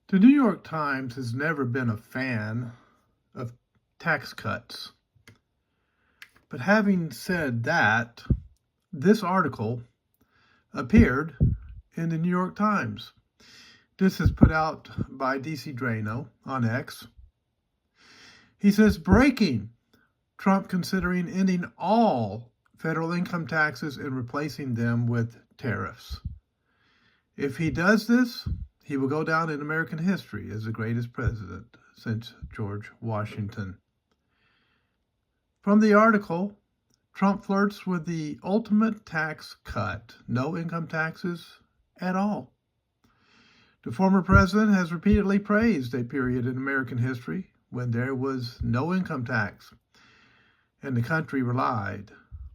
The New York Times has never been a fan of tax cuts. But having said that, this article appeared in the New York Times. This is put out by DC Drano on X. He says, breaking, Trump considering ending all federal income taxes and replacing them with tariffs. If he does this, he will go down in American history as the greatest president since George Washington. From the article, Trump flirts with the ultimate tax cut, no income taxes at all. The former president has repeatedly praised a period in American history when there was no income tax and the country relied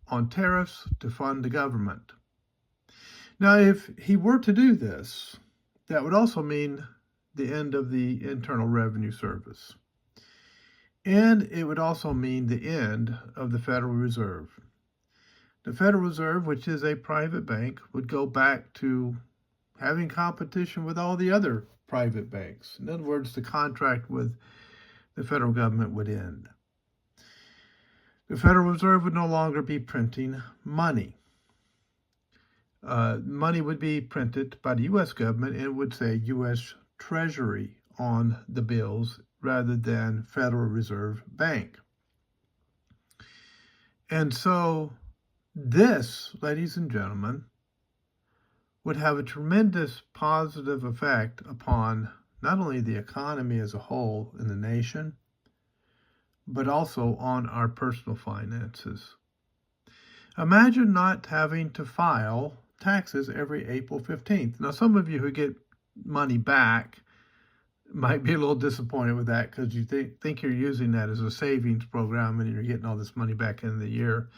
on tariffs to fund the government. Now, if he were to do this, that would also mean the end of the Internal Revenue Service. And it would also mean the end of the Federal Reserve. The Federal Reserve, which is a private bank, would go back to having competition with all the other private banks. In other words, the contract with the federal government would end. The Federal Reserve would no longer be printing money. Money would be printed by the U.S. government, and it would say U.S. Treasury on the bills rather than Federal Reserve Bank. And so this, ladies and gentlemen, would have a tremendous positive effect upon not only the economy as a whole in the nation, but also on our personal finances. Imagine not having to file taxes every April 15th. Now, some of you who get money back might be a little disappointed with that because you think you're using that as a savings program and you're getting all this money back in the year.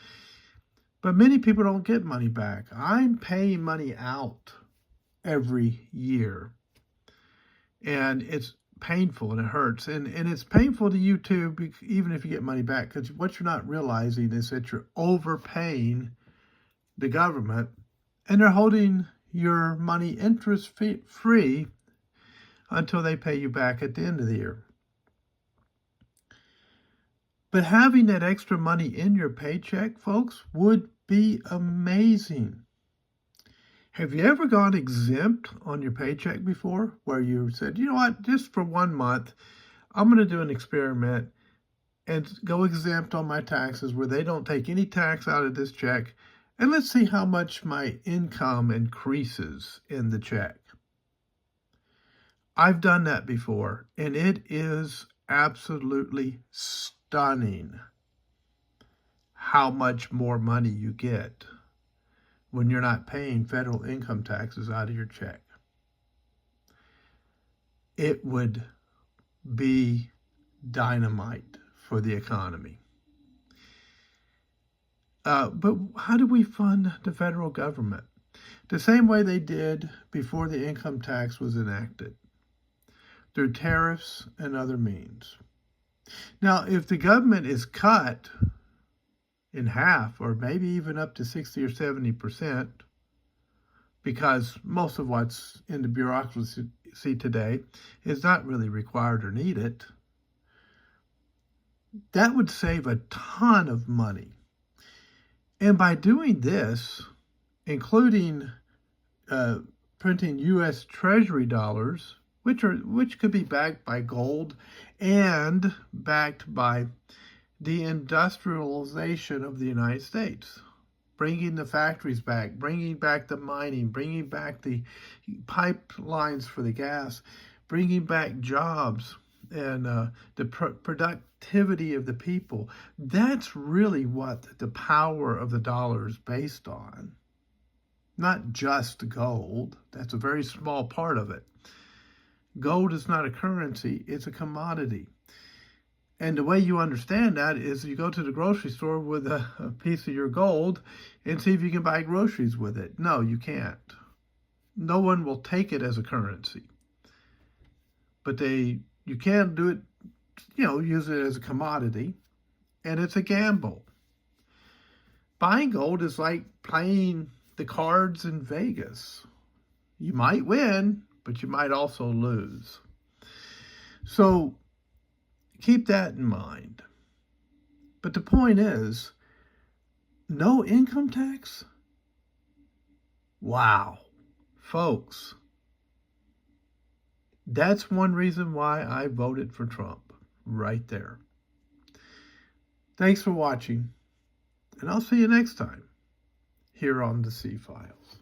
But many people don't get money back. I'm paying money out every year. And it's painful and it hurts. And it's painful to you too, even if you get money back, because what you're not realizing is that you're overpaying the government and they're holding your money interest free until they pay you back at the end of the year. But having that extra money in your paycheck, folks, would be amazing. Have you ever gone exempt on your paycheck before, where you said, you know what, just for 1 month, I'm going to do an experiment and go exempt on my taxes where they don't take any tax out of this check, and let's see how much my income increases in the check. I've done that before, and it is absolutely stunning how much more money you get when you're not paying federal income taxes out of your check. It would be dynamite for the economy. But how do we fund the federal government? The same way they did before the income tax was enacted, through tariffs and other means. Now, if the government is cut in half, or maybe even up to 60 or 70%, because most of what's in the bureaucracy today is not really required or needed, that would save a ton of money. And by doing this, including printing U.S. Treasury dollars, which could be backed by gold and backed by the industrialization of the United States, bringing the factories back, bringing back the mining, bringing back the pipelines for the gas, bringing back jobs and the productivity of the people. That's really what the power of the dollar is based on. Not just gold. That's a very small part of it. Gold is not a currency, it's a commodity. And the way you understand that is you go to the grocery store with a piece of your gold and see if you can buy groceries with it. No, you can't. No one will take it as a currency. But you can do it, use it as a commodity, and it's a gamble. Buying gold is like playing the cards in Vegas. You might win, but you might also lose. So keep that in mind. But the point is, no income tax? Wow. Folks, that's one reason why I voted for Trump. Right there. Thanks for watching, and I'll see you next time here on the C-Files.